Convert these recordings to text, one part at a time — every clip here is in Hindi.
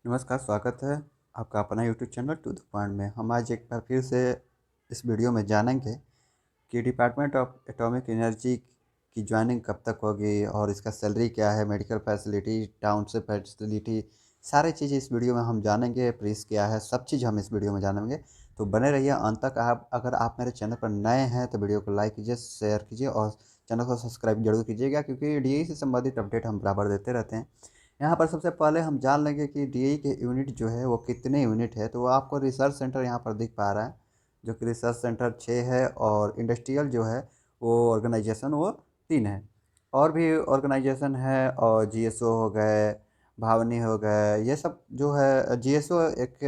नमस्कार, स्वागत है आपका अपना YouTube channel to the point में। हम आज एक बार फिर से इस वीडियो में जानेंगे कि डिपार्टमेंट ऑफ एटॉमिक एनर्जी की ज्वाइनिंग कब तक होगी और इसका सैलरी क्या है, मेडिकल फैसिलिटी, टाउनशिप फैसिलिटी, सारी चीज़ें इस वीडियो में हम जानेंगे। प्रीस क्या है, सब चीज़ हम इस वीडियो में जानेंगे। तो बने रहिए अंत तक। आप अगर आप मेरे चैनल पर नए हैं तो वीडियो को लाइक कीजिए, शेयर कीजिए और चैनल को सब्सक्राइब जरूर कीजिएगा, क्योंकि डीई से संबंधित अपडेट हम बराबर देते रहते हैं। यहाँ पर सबसे पहले हम जान लेंगे कि डीई के यूनिट जो है वो कितने यूनिट है। तो वो आपको रिसर्च सेंटर यहाँ पर दिख पा रहा है, जो कि रिसर्च सेंटर 6 है, और इंडस्ट्रियल जो है वो ऑर्गेनाइजेशन वो 3 है। और भी ऑर्गेनाइजेशन है, और जीएसओ हो गए, भावनी हो गए, ये सब जो है। जीएसओ एक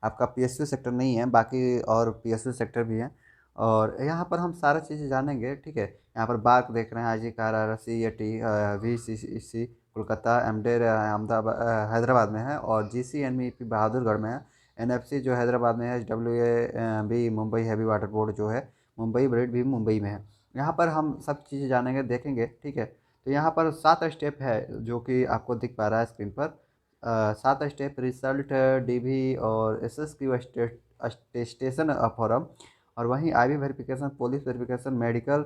आपका पीएसयू सेक्टर नहीं है, बाकी और पीएसयू सेक्टर भी है। और यहाँ पर हम सारा चीज़ें जानेंगे, ठीक है। यहाँ पर बाग देख रहे हैं, IGCAR, CAT, VCC Kolkata, एमडेर अहमदाबाद हैदराबाद में है, और जीसीएनईपी बहादुरगढ़ में है। एनएफसी जो हैदराबाद में है, डब्ल्यूए बी मुंबई हैवी वाटर बोर्ड जो है मुंबई ब्रिड भी मुंबई में है। यहाँ पर हम सब चीज़ें जानेंगे, देखेंगे, ठीक है। तो यहाँ पर 7 स्टेप है जो कि आपको दिख पा रहा है स्क्रीन पर। 7 स्टेप: रिजल्ट, डीवी और एसएस की अटेस्टेशन फॉरम, और वहीं IV verification, police verification, medical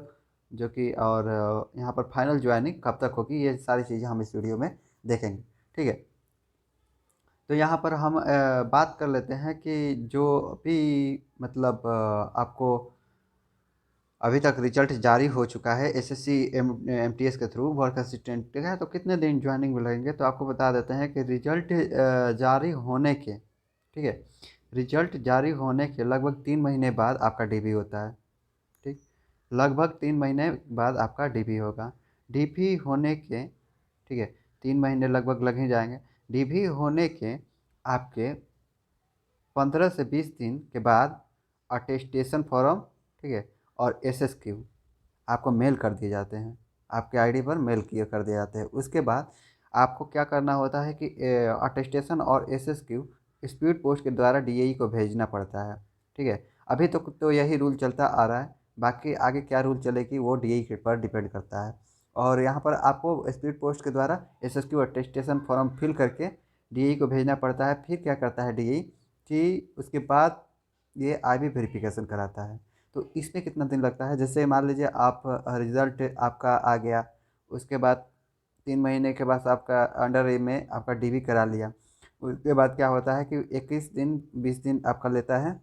जो कि, और यहाँ पर फाइनल ज्वाइनिंग कब तक होगी, ये सारी चीज़ें हम इस वीडियो में देखेंगे, ठीक है। तो यहाँ पर हम बात कर लेते हैं कि जो भी मतलब आपको अभी तक रिजल्ट जारी हो चुका है एसएससी एमटीएस के थ्रू वर्क असिस्टेंट का, तो कितने दिन ज्वाइनिंग में लगेंगे। तो आपको बता देते हैं कि रिजल्ट जारी होने के, ठीक है, रिजल्ट जारी होने के लगभग 3 महीने बाद आपका डीबी होता है, ठीक। लगभग 3 महीने बाद आपका डीबी होगा। डीबी होने के, ठीक है, 3 महीने लगभग लग ही जाएंगे। डीबी होने के आपके 15 से 20 दिन के बाद अटेस्टेशन फॉर्म, ठीक है, और एसएसक्यू आपको मेल कर दिए जाते हैं, आपके आईडी पर मेल किए कर दिए जाते हैं। उसके बाद आपको क्या करना होता है कि अटेस्टेशन और एसएसक्यू स्पीड पोस्ट के द्वारा डीएई को भेजना पड़ता है, ठीक है। अभी तक तो यही रूल चलता आ रहा है, बाकी आगे क्या रूल चलेगी वो डीएई के पर डिपेंड करता है। और यहाँ पर आपको स्पीड पोस्ट के द्वारा एसएसक्यू अटेस्टेशन फॉर्म फिल करके डीएई को भेजना पड़ता है। फिर क्या करता है डीएई कि उसके बाद ये आईवी वेरिफिकेशन कराता है। तो इसमें कितना दिन लगता है, जैसे मान लीजिए आप रिज़ल्ट आपका आ गया, उसके बाद 3 महीने के बाद आपका अंडर ए में आपका डीवी करा लिया। उसके बाद क्या होता है कि 21 दिन 20 दिन आपका लेता है,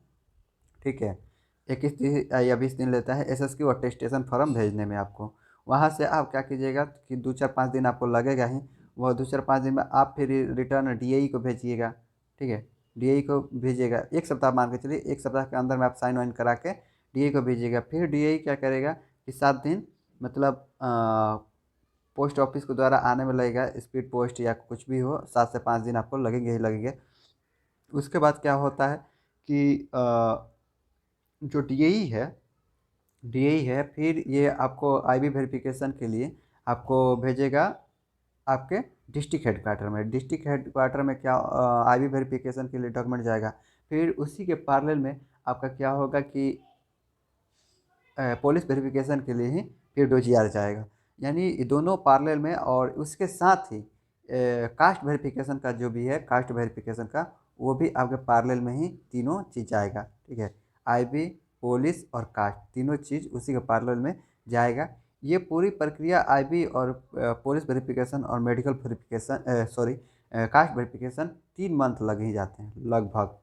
ठीक है। 21 दिन या 20 दिन लेता है एसएसक्यू अटेस्टेशन फॉर्म भेजने में आपको। वहाँ से आप क्या कीजिएगा कि 2 4 5 दिन आपको लगेगा ही। वह 2 4 5 दिन में आप फिर रिटर्न डीएई को भेजिएगा, ठीक है। डीएई को भेजिएगा, 1 सप्ताह मान के चलिए, 1 सप्ताह के अंदर में आप साइन वाइन करा के डीएई को भेजिएगा। फिर डीएई क्या करेगा कि 7 दिन मतलब पोस्ट ऑफिस के द्वारा आने में लगेगा, स्पीड पोस्ट या कुछ भी हो, 7 से 5 दिन आपको लगेंगे ही लगेंगे। उसके बाद क्या होता है कि जो डीएई है फिर ये आपको आईबी वेरिफिकेशन के लिए आपको भेजेगा आपके डिस्ट्रिक्ट हेडक्वार्टर में। डिस्ट्रिक्ट हेडक्वार्टर में क्या आईबी वेरिफिकेशन के लिए डॉक्यूमेंट जाएगा। फिर उसी के पैरेलल में आपका क्या होगा कि पुलिस वेरिफिकेशन के लिए ही फिर डोजीआर जाएगा। यानी ये दोनों पैरेलल में, और उसके साथ ही कास्ट वेरिफिकेशन का जो भी है, कास्ट वेरिफिकेशन का वो भी आपके पैरेलल में ही तीनों चीज़ जाएगा, ठीक है। आईबी, पुलिस और कास्ट, तीनों चीज़ उसी के पैरेलल में जाएगा। ये पूरी प्रक्रिया आईबी और पुलिस वेरिफिकेशन और medical verification, sorry, caste verification 3 month लग ही जाते हैं लगभग।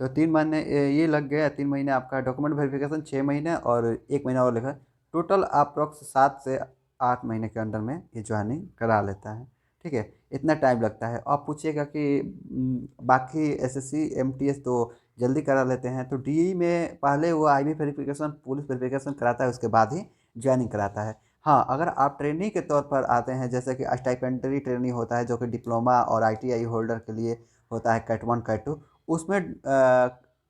तो 3 महीने ये लग गया। 3 महीने आपका डॉक्यूमेंट वेरिफिकेशन, 6 महीने और 1 महीना और लगा। टोटल अप्रॉक्स 7 से 8 महीने के अंदर में ये ज्वाइनिंग करा लेता है, ठीक है। इतना टाइम लगता है। आप पूछिएगा कि बाकी एसएससी एमटीएस तो जल्दी करा लेते हैं, तो डीई में पहले वो आईबी वेरिफिकेशन, पुलिस वेरिफिकेशन कराता है, उसके बाद ही ज्वाइनिंग कराता है। हाँ, अगर आप ट्रेनिंग के तौर पर आते हैं, जैसे कि स्टाइपेंडरी ट्रेनिंग होता है जो कि डिप्लोमा और आईटीआई होल्डर के लिए होता है, कैट 1 कैट 2, उसमें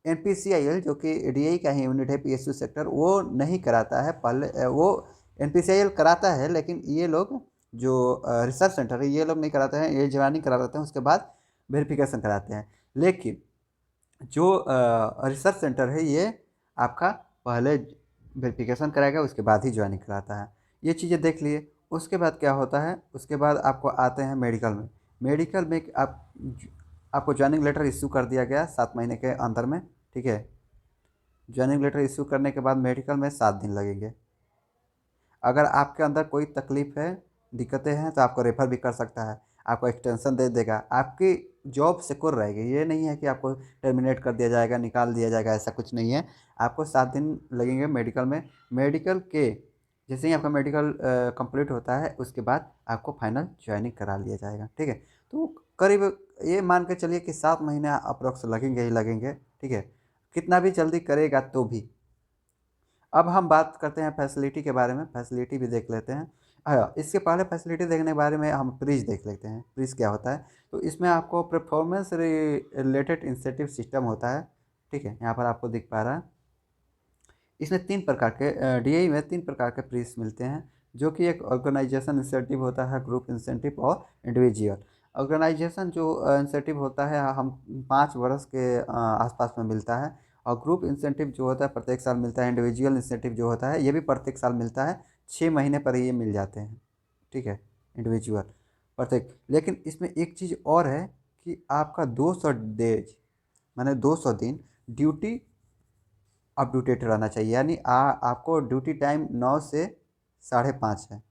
एनपीसीआईएल जो कि डीआई का ही यूनिट है, पीएसयू सेक्टर, वो नहीं कराता है। पहले वो एनपीसीआईएल कराता है, लेकिन ये लोग जो रिसर्च सेंटर है ये लोग नहीं कराते हैं, ये ज्वाइनिंग करा देते हैं, उसके बाद वेरिफिकेशन कराते हैं। लेकिन जो रिसर्च सेंटर है ये आपका पहले वेरिफिकेशन कराएगा, उसके बाद ही ज्वाइनिंग कराता है। ये चीज़ें देख लिए। उसके बाद क्या होता है, उसके बाद आपको आते हैं मेडिकल में। मेडिकल में आपको ज्वाइनिंग लेटर इश्यू कर दिया गया 7 महीने के अंदर में, ठीक है। ज्वाइनिंग लेटर इश्यू करने के बाद मेडिकल में 7 दिन लगेंगे। अगर आपके अंदर कोई तकलीफ़ है, दिक्कतें हैं, तो आपको रेफ़र भी कर सकता है, आपको एक्सटेंशन दे देगा, आपकी जॉब सिक्योर रहेगी। ये नहीं है कि आपको टर्मिनेट कर दिया जाएगा, निकाल दिया जाएगा, ऐसा कुछ नहीं है। आपको 7 दिन लगेंगे मेडिकल में। मेडिकल के जैसे ही आपका मेडिकल कंप्लीट होता है, उसके बाद आपको फाइनल ज्वाइनिंग करा लिया जाएगा, ठीक है। तो करीब ये मान के चलिए कि 7 महीने अप्रोक्स लगेंगे ही लगेंगे, ठीक है। कितना भी जल्दी करेगा तो भी। अब हम बात करते हैं फैसिलिटी के बारे में, फैसिलिटी भी देख लेते हैं। इसके पहले फैसिलिटी देखने के बारे में हम प्रीज देख लेते हैं। प्रीज क्या होता है, तो इसमें आपको परफॉर्मेंस रिलेटेड इंसेंटिव सिस्टम होता है, ठीक है। यहाँ पर आपको दिख पा रहा है। इसमें 3 प्रकार के डीआई में 3 प्रकार के प्रीज मिलते हैं, जो कि एक ऑर्गेनाइजेशन इंसेंटिव होता है, ग्रुप इंसेंटिव और इंडिविजुअल। ऑर्गेनाइजेशन जो इंसेंटिव होता है हम 5 वर्ष के आसपास में मिलता है, और ग्रुप इंसेंटिव जो होता है प्रत्येक साल मिलता है। इंडिविजुअल इंसेंटिव जो होता है ये भी प्रत्येक साल मिलता है, 6 महीने पर ही ये मिल जाते हैं, ठीक है। इंडिविजुअल प्रत्येक, लेकिन इसमें एक चीज़ और है कि आपका 200 डेज माने 200 दिन ड्यूटी अप टू डेट रहना चाहिए। यानी आपको ड्यूटी टाइम 9 से 5:30 है,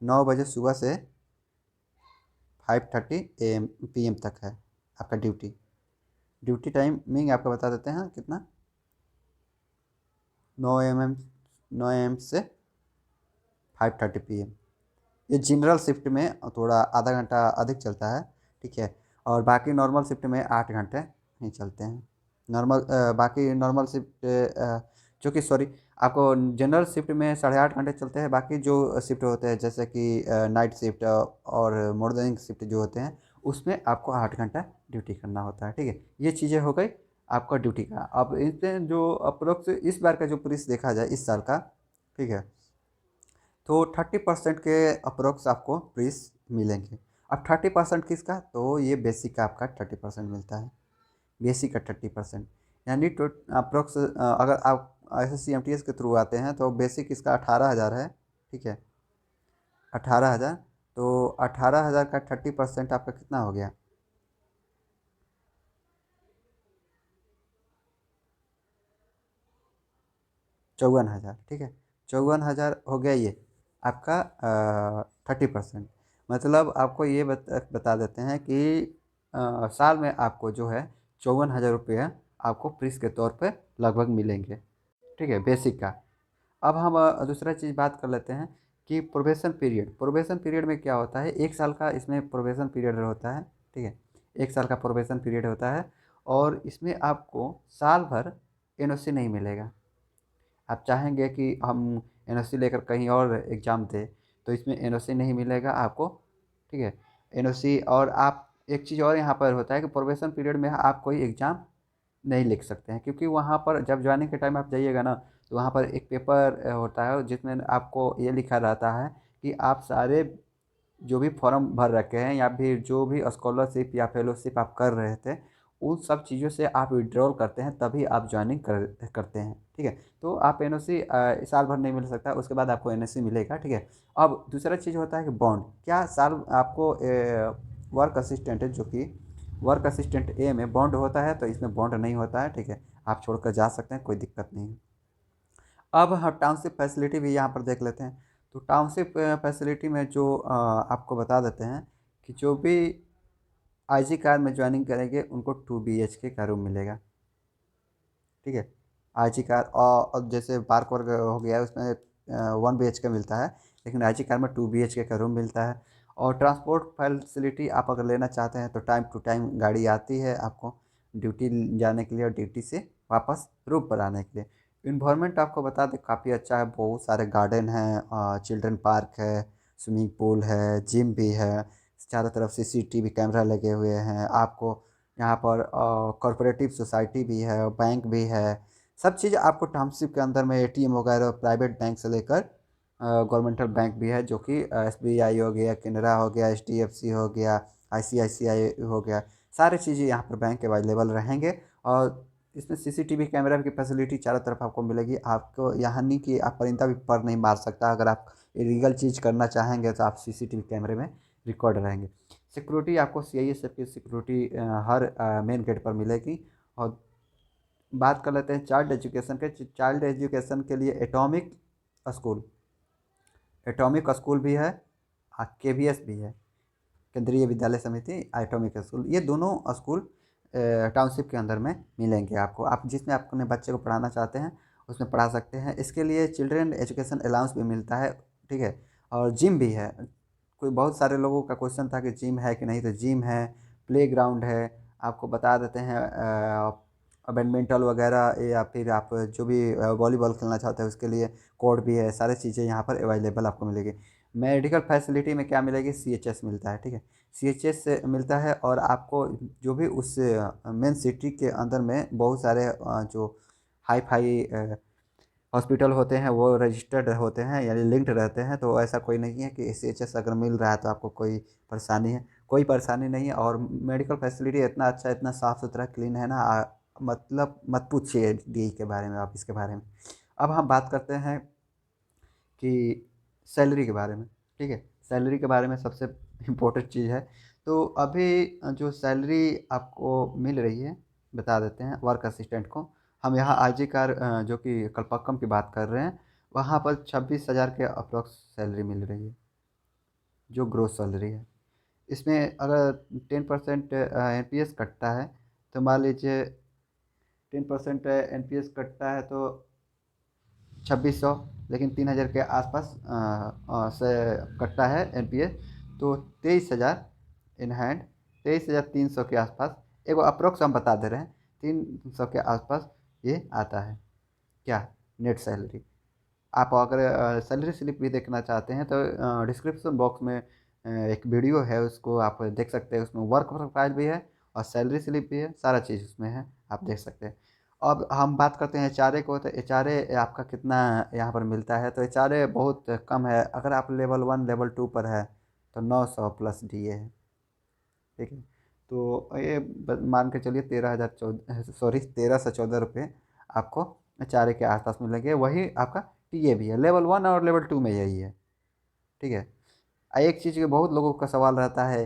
9 बजे सुबह से 5:30 PM तक है आपका ड्यूटी। ड्यूटी टाइमिंग आपको बता देते हैं कितना, 9 AM से 5:30 PM। ये जनरल शिफ्ट में थोड़ा आधा घंटा अधिक चलता है, ठीक है। और बाकी नॉर्मल शिफ्ट में 8 घंटे ही चलते हैं। बाकी नॉर्मल शिफ्ट जो कि सॉरी, आपको जनरल शिफ्ट में 8.5 घंटे चलते हैं। बाकी जो शिफ्ट होते हैं जैसे कि नाइट शिफ्ट और मॉर्निंग शिफ्ट जो होते हैं, उसमें आपको 8 घंटा ड्यूटी करना होता है, ठीक है। ये चीज़ें हो गई आपका ड्यूटी का। अब इसमें जो अप्रोक्स इस बार का जो प्रीस देखा जाए इस साल का, ठीक है, तो 30% के अप्रोक्स आपको प्रीस मिलेंगे। अब 30% किसका, तो ये बेसिक का आपका 30% मिलता है, बेसिक का 30%। यानी तो अप्रोक्स अगर आप SSC MTS के थ्रू आते हैं तो बेसिक इसका 18,000 है, ठीक है। 18,000, तो 18,000 का 30% आपका कितना हो गया, 54,000, ठीक है। 54,000 हो गया ये आपका 30%। मतलब आपको ये बता देते हैं कि साल में आपको जो है 54,000 रुपये आपको प्रीस के तौर पे लगभग मिलेंगे, ठीक है, बेसिक का। अब हम दूसरा चीज़ बात कर लेते हैं कि प्रोबेशन पीरियड। प्रोबेशन पीरियड में क्या होता है, 1 साल का इसमें प्रोबेशन पीरियड होता है, ठीक है। 1 साल का प्रोबेशन पीरियड होता है, और इसमें आपको साल भर एनओसी नहीं मिलेगा। आप चाहेंगे कि हम एनओसी लेकर कहीं और एग्ज़ाम दें, तो इसमें एनओसी नहीं मिलेगा आपको, ठीक है। एनओसी, और आप एक चीज़ और यहाँ पर होता है कि प्रोबेशन पीरियड में आप कोई एग्ज़ाम नहीं लिख सकते हैं, क्योंकि वहाँ पर जब ज्वाइनिंग के टाइम आप जाइएगा ना, तो वहाँ पर एक पेपर होता है जिसमें आपको ये लिखा रहता है कि आप सारे जो भी फॉर्म भर रखे हैं या फिर जो भी स्कॉलरशिप या फेलोशिप आप कर रहे थे, उन सब चीज़ों से आप विड्रॉल करते हैं तभी आप ज्वाइनिंग करते हैं, ठीक है। तो आप एनओसी साल भर नहीं मिल सकता, उसके बाद आपको एनओसी मिलेगा, ठीक है। अब दूसरा चीज़ होता है कि बॉन्ड। क्या साल आपको वर्क असिस्टेंट है, जो कि वर्क असिस्टेंट ए में बॉन्ड होता है, तो इसमें बॉन्ड नहीं होता है, ठीक है। आप छोड़कर जा सकते हैं, कोई दिक्कत नहीं है। अब हम टाउनशिप फैसिलिटी भी यहाँ पर देख लेते हैं। तो टाउनशिप फैसिलिटी में जो आपको बता देते हैं कि जो भी आईजी कार में ज्वाइनिंग करेंगे उनको 2 BHK का रूम मिलेगा, ठीक है। आईजी कार और जैसे पार्क वर्क हो गया उसमें 1 BHK मिलता है, लेकिन आईजी कार में 2 BHK का रूम मिलता है। और ट्रांसपोर्ट फैसिलिटी आप अगर लेना चाहते हैं तो टाइम टू टाइम गाड़ी आती है आपको ड्यूटी जाने के लिए और ड्यूटी से वापस रूम पर आने के लिए। इन्वायरमेंट आपको बता दें काफ़ी अच्छा है, बहुत सारे गार्डन हैं, चिल्ड्रन पार्क है, स्विमिंग पूल है, जिम भी है, चारों तरफ CCTV कैमरा लगे हुए हैं आपको। यहाँ पर कॉरपोरेटिव सोसाइटी भी है, बैंक भी है, सब चीज़ आपको टाउनशिप के अंदर में। ATM वगैरह प्राइवेट बैंक से लेकर गवर्नमेंटल बैंक भी है, जो कि SBI हो गया, केनरा हो गया, HDFC हो गया, ICICI हो गया, सारी चीज़ें यहाँ पर बैंक अवेलेबल रहेंगे। और इसमें CCTV कैमरा की फैसिलिटी चारों तरफ आपको मिलेगी। आपको यहाँ नहीं कि आप परिंदा भी पर नहीं मार सकता अगर आप इलीगल चीज़ करना चाहेंगे तो आप सीसीटीवी कैमरे में रिकॉर्ड रहेंगे। सिक्योरिटी आपको सीआईएसएफ की सिक्योरिटी हर मेन गेट पर मिलेगी। और बात कर लेते हैं चाइल्ड एजुकेशन के। चाइल्ड एजुकेशन के लिए स्कूल एटॉमिक स्कूल भी है, केवीएस भी है, केंद्रीय विद्यालय समिति एटॉमिक स्कूल। ये दोनों स्कूल टाउनशिप के अंदर में मिलेंगे आपको। आप जिसमें आप अपने बच्चे को पढ़ाना चाहते हैं उसमें पढ़ा सकते हैं। इसके लिए चिल्ड्रेन एजुकेशन अलाउंस भी मिलता है, ठीक है। और जिम भी है। कोई बहुत सारे लोगों का क्वेश्चन था कि जिम है कि नहीं, तो जिम है, प्ले ग्राउंड है। आपको बता देते हैं बैडमिंटन वगैरह या फिर आप जो भी वॉलीबॉल खेलना चाहते हैं उसके लिए कोर्ट भी है। सारी चीज़ें यहाँ पर अवेलेबल आपको मिलेगी। मेडिकल फैसिलिटी में क्या मिलेगी, सीएचएस मिलता है, ठीक है। सीएचएस से मिलता है। और आपको जो भी उस मेन सिटी के अंदर में बहुत सारे जो हाई फाई हॉस्पिटल होते हैं वो रजिस्टर्ड होते हैं, यानी लिंक्ड रहते हैं। तो ऐसा कोई नहीं है कि सीएचएस अगर मिल रहा है तो आपको कोई परेशानी है, कोई परेशानी नहीं है। और मेडिकल फैसिलिटी इतना अच्छा, इतना साफ़ सुथरा क्लीन है ना, मतलब मत पूछिए डी के बारे में, आप इसके बारे में। अब हम बात करते हैं कि सैलरी के बारे में, ठीक है। सैलरी के बारे में सबसे इम्पोर्टेंट चीज़ है। तो अभी जो सैलरी आपको मिल रही है बता देते हैं वर्क असिस्टेंट को। हम यहाँ आईजी कार जो कि कलपक्कम की बात कर रहे हैं, वहाँ पर 26,000 के अप्रॉक्स सैलरी मिल रही है, जो ग्रोस सैलरी है। इसमें अगर 10% एनपीएस कटता है तो मान लीजिए 10% एनपीएस कटता है तो 2600, लेकिन 3000 के आसपास से कटता है एनपीएस, तो 23,000 इन हैंड, 23,300 के आसपास एक अप्रोक्स हम बता दे रहे हैं, 300 के आसपास ये आता है क्या, नेट सैलरी। आप अगर सैलरी स्लिप भी देखना चाहते हैं तो डिस्क्रिप्शन बॉक्स में एक वीडियो है, उसको आप देख सकते हैं। उसमें वर्क प्रोफाइल भी है और सैलरी स्लिप भी है, सारा चीज़ उसमें है, आप देख सकते हैं। अब हम बात करते हैं एचआरए को। तो एचआरए आपका कितना यहाँ पर मिलता है, तो एचआरए बहुत कम है। अगर आप लेवल 1 लेवल 2 पर है तो 900 प्लस डीए है, ठीक है। तो ये मान के चलिए 13,014 आपको एचआरए के आसपास मिलेंगे। वही आपका टीए भी है, लेवल 1 और लेवल 2 में यही है, ठीक है। एक चीज़ के बहुत लोगों का सवाल रहता है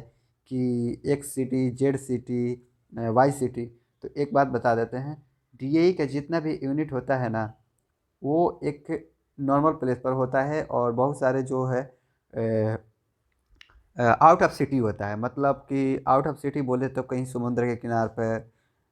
कि X city, Z city, Y city. तो एक बात बता देते हैं, डीएई का जितना भी यूनिट होता है ना, वो एक नॉर्मल प्लेस पर होता है। और बहुत सारे जो है आउट ऑफ सिटी होता है। मतलब कि आउट ऑफ सिटी बोले तो कहीं समुद्र के किनार पर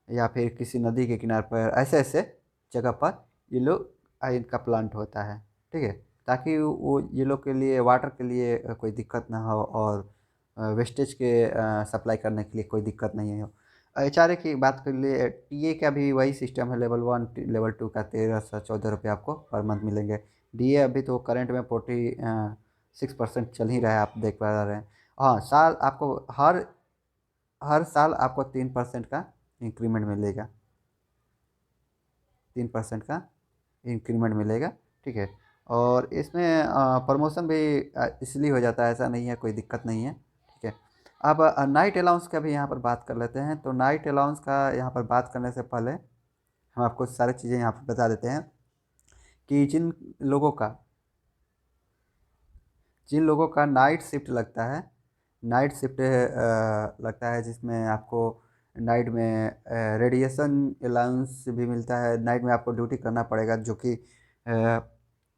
या फिर किसी नदी के किनार पर, ऐसे ऐसे जगह पर ये लोग इनका प्लांट होता है, ठीक है। ताकि वो ये लोग के लिए वाटर के लिए कोई दिक्कत ना हो, और वेस्टेज के सप्लाई करने के लिए कोई दिक्कत नहीं हो। एचआरए की बात कर लिए, टीए का भी वही सिस्टम है, लेवल 1 लेवल 2 का 1314 रुपये आपको पर मंथ मिलेंगे। डीए अभी तो करंट में 46% चल ही रहा है, आप देख पा रहे हैं। हाँ, साल आपको हर हर साल आपको 3% का इंक्रीमेंट मिलेगा, 3% का इंक्रीमेंट मिलेगा, ठीक है। और इसमें प्रमोशन भी इसलिए हो जाता है, ऐसा नहीं है, कोई दिक्कत नहीं है, ठीक है। अब नाइट अलाउंस का भी यहाँ पर बात कर लेते हैं। तो नाइट अलाउंस का यहाँ पर बात करने से पहले हम आपको सारी चीज़ें यहाँ पर बता देते हैं कि जिन लोगों का नाइट शिफ्ट लगता है, नाइट शिफ्ट लगता है जिसमें आपको नाइट में रेडिएशन अलाउंस भी मिलता है। नाइट में आपको ड्यूटी करना पड़ेगा, जो कि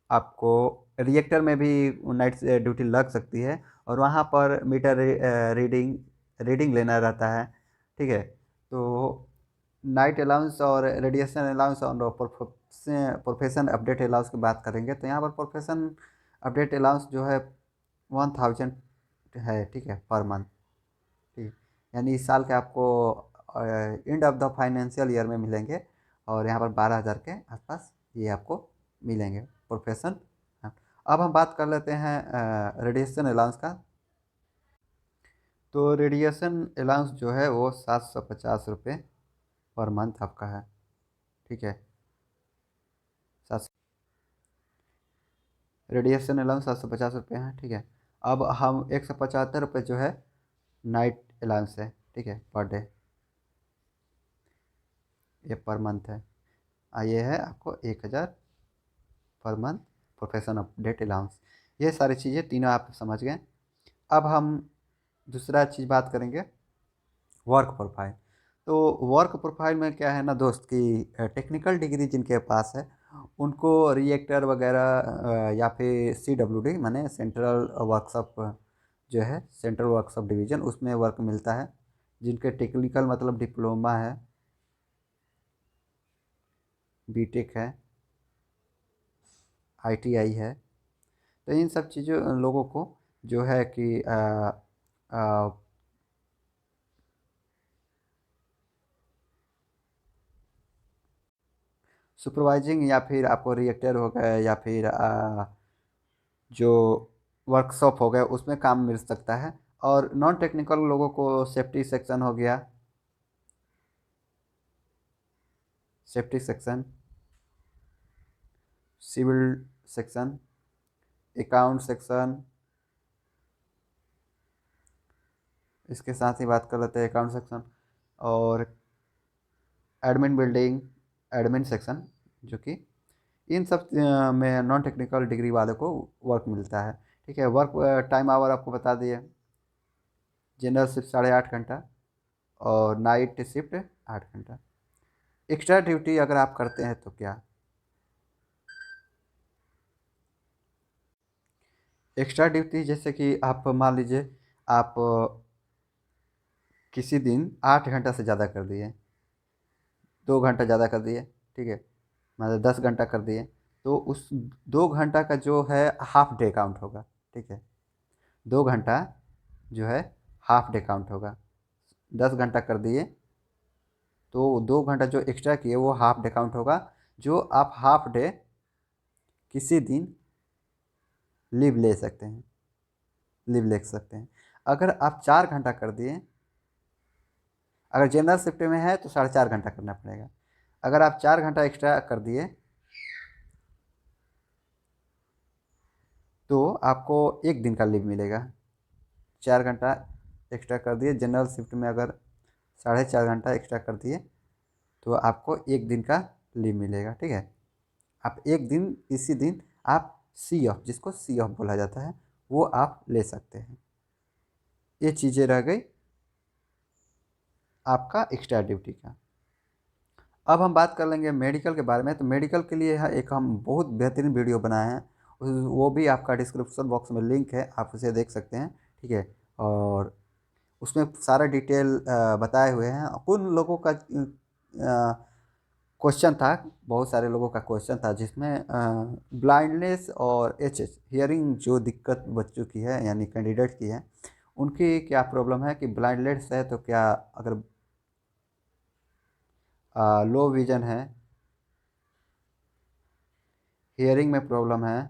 आपको रिएक्टर में भी नाइट से ड्यूटी लग सकती है। और वहाँ पर मीटर रीडिंग रीडिंग लेना रहता है, ठीक है। तो नाइट अलाउंस और रेडिएशन अलाउंस और प्रोफेशन अपडेट अलाउंस की बात करेंगे, तो यहाँ पर प्रोफेशन अपडेट अलाउंस जो है 1000 है, ठीक है, पर मंथ, ठीक है। यानी इस साल के आपको end of the financial year में मिलेंगे। और यहाँ पर 12,000 के आसपास ये आपको मिलेंगे प्रोफेशन। अब हम बात कर लेते हैं रेडिएशन अलाउंस का। तो रेडिएशन अलाउंस जो है वो 750 रुपये पर मंथ आपका है, ठीक है। सात रेडिएशन अलाउंस 750 रुपये है, ठीक है। अब हम 175 रुपये जो है नाइट अलाउंस है, ठीक है, पर डे, ये पर मंथ है। ये है आपको 1,000 per month profession update allowance. ये सारी चीज़ें तीनों आप समझ गए। अब हम दूसरा चीज़ बात करेंगे, वर्क प्रोफाइल। तो वर्क प्रोफाइल में क्या है ना दोस्त कि टेक्निकल डिग्री जिनके पास है उनको रिएक्टर वगैरह या फिर CWD माने सेंट्रल वर्कशॉप जो है, सेंट्रल वर्कशॉप डिवीज़न, उसमें वर्क मिलता है। जिनके टेक्निकल मतलब डिप्लोमा है, बीटेक है, ITI है, तो इन सब चीज़ों लोगों को जो है कि सुपरवाइजिंग या फिर आपको रिएक्टर हो गए या फिर जो वर्कशॉप हो गए उसमें काम मिल सकता है। और नॉन टेक्निकल लोगों को सेफ्टी सेक्शन हो गया, safety section, civil section, account section, इसके साथ ही बात कर लेते हैं अकाउंट सेक्शन, और एडमिन बिल्डिंग, एडमिन सेक्शन, जो कि इन सब में नॉन टेक्निकल डिग्री वाले को वर्क मिलता है। ठीक है, वर्क टाइम आवर आपको बता दिए। जनरल शिफ्ट 8.5 घंटा और नाइट शिफ्ट 8 घंटा। एक्स्ट्रा ड्यूटी अगर आप करते हैं तो क्या, एक्स्ट्रा ड्यूटी जैसे कि आप मान लीजिए आप किसी दिन 8 घंटा से ज़्यादा कर दिए, 2 घंटा ज़्यादा कर दिए, ठीक है, मतलब 10 घंटा कर दिए, तो उस 2 घंटा का जो है हाफ डे काउंट होगा। ठीक है, 2 घंटा जो है हाफ डे काउंट होगा। 10 घंटा कर दिए तो 2 घंटा जो एक्स्ट्रा किए वो हाफ डे काउंट होगा, जो आप हाफ डे किसी दिन लीव ले सकते हैं, लीव ले सकते हैं। अगर आप 4 घंटा कर दिए, अगर जनरल शिफ्ट में है तो 4.5 घंटा करना पड़ेगा। अगर आप 4 घंटा एक्स्ट्रा कर दिए तो आपको एक दिन का लीव मिलेगा। 4 घंटा एक्स्ट्रा कर दिए जनरल शिफ्ट में, अगर 4.5 घंटा एक्स्ट्रा कर दिए तो आपको एक दिन का लीव मिलेगा। ठीक है, आप एक दिन इसी दिन आप सी ऑफ, जिसको सी ऑफ बोला जाता है, वो आप ले सकते हैं। ये चीज़ें रह गई आपका एक्स्ट्रा ड्यूटी का। अब हम बात कर लेंगे मेडिकल के बारे में। तो मेडिकल के लिए एक हम बहुत बेहतरीन वीडियो बनाए हैं, वो भी आपका डिस्क्रिप्शन बॉक्स में लिंक है, आप उसे देख सकते हैं। ठीक है, और उसमें सारा डिटेल बताए हुए हैं। उन लोगों का क्वेश्चन था, बहुत सारे लोगों का क्वेश्चन था जिसमें ब्लाइंडनेस और एच हियरिंग जो दिक्कत बच्चों की है यानी कैंडिडेट की है, उनकी क्या प्रॉब्लम है कि ब्लाइंडनेस है तो क्या, अगर लो विजन है, हियरिंग में प्रॉब्लम है,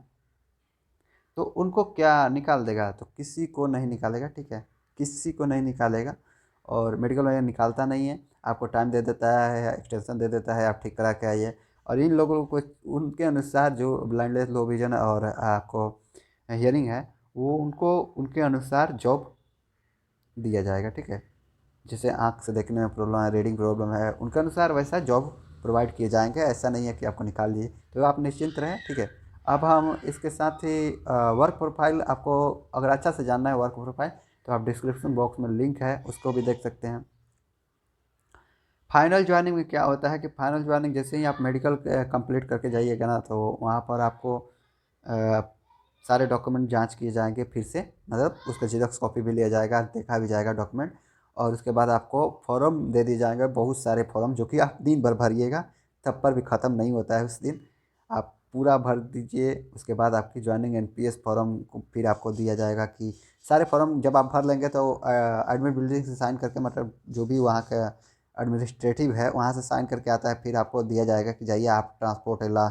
तो उनको क्या निकाल देगा, तो किसी को नहीं निकालेगा। ठीक है, किसी को नहीं निकालेगा, और मेडिकल वाला निकालता नहीं है, आपको टाइम दे देता है, एक्सटेंशन दे देता है, आप ठीक करा के आइए। और इन लोगों को उनके अनुसार, जो ब्लाइंडनेस, लो विजन और आपको हियरिंग है, वो उनको उनके अनुसार जॉब दिया जाएगा। ठीक है, जैसे आँख से देखने में प्रॉब्लम है, रीडिंग प्रॉब्लम है, उनके अनुसार वैसा जॉब प्रोवाइड किए जाएंगे। ऐसा नहीं है कि आपको निकाल दिए, तो आप निश्चिंत रहें। ठीक है, अब हम इसके साथ ही वर्क प्रोफाइल, आपको अगर अच्छा से जानना है वर्क प्रोफाइल, तो आप डिस्क्रिप्शन बॉक्स में लिंक है, उसको भी देख सकते हैं। फाइनल ज्वाइनिंग में क्या होता है कि फाइनल ज्वाइनिंग जैसे ही आप मेडिकल कंप्लीट करके जाइएगा ना, तो वहाँ पर आपको अ, सारे डॉक्यूमेंट जांच किए जाएंगे फिर से, मतलब उसका जेरॉक्स कॉपी भी लिया जाएगा, देखा भी जाएगा डॉक्यूमेंट। और उसके बाद आपको फॉर्म दे दिए जाएंगे, बहुत सारे फॉर्म, जो कि आप दिन भर भरिएगा, तब पर भी ख़त्म नहीं होता है उस दिन। आप पूरा भर दीजिए, उसके बाद आपकी ज्वाइनिंग NPS फॉर्म को फिर आपको दिया जाएगा। कि सारे फॉर्म जब आप भर लेंगे तो एडमिट बिल्डिंग से साइन करके, मतलब जो भी वहाँ का एडमिनिस्ट्रेटिव है वहाँ से साइन करके आता है, फिर आपको दिया जाएगा कि जाइए आप ट्रांसपोर्ट एला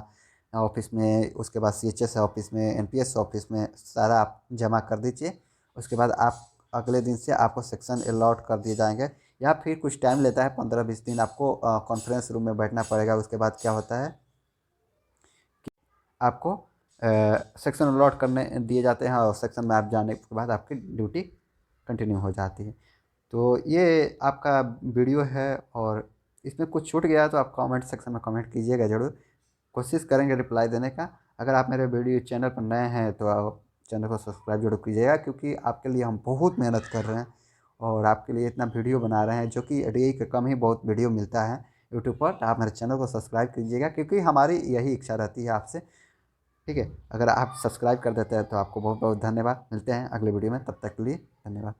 ऑफिस में, उसके बाद CHS ऑफिस में, NPS ऑफिस में सारा आप जमा कर दीजिए। उसके बाद आप अगले दिन से आपको सेक्शन अलॉट कर दिए जाएंगे, या फिर कुछ टाइम लेता है, 15-20 दिन आपको कॉन्फ्रेंस रूम में बैठना पड़ेगा। उसके बाद क्या होता है, आपको सेक्शन अलॉट करने दिए जाते हैं, और सेक्शन में आप जाने के बाद आपकी ड्यूटी कंटिन्यू हो जाती है। तो ये आपका वीडियो है, और इसमें कुछ छूट गया तो आप कमेंट सेक्शन में कमेंट कीजिएगा ज़रूर, कोशिश करेंगे रिप्लाई देने का। अगर आप मेरे वीडियो चैनल पर नए हैं तो चैनल को सब्सक्राइब जरूर कीजिएगा, क्योंकि आपके लिए हम बहुत मेहनत कर रहे हैं और आपके लिए इतना वीडियो बना रहे हैं, जो कि डेली का कम ही बहुत वीडियो मिलता है यूट्यूब पर। तो आप मेरे चैनल को सब्सक्राइब कीजिएगा, क्योंकि हमारी यही इच्छा रहती है आपसे। ठीक है, अगर आप सब्सक्राइब कर देते हैं तो आपको बहुत बहुत धन्यवाद। मिलते हैं अगले वीडियो में, तब तक के लिए धन्यवाद।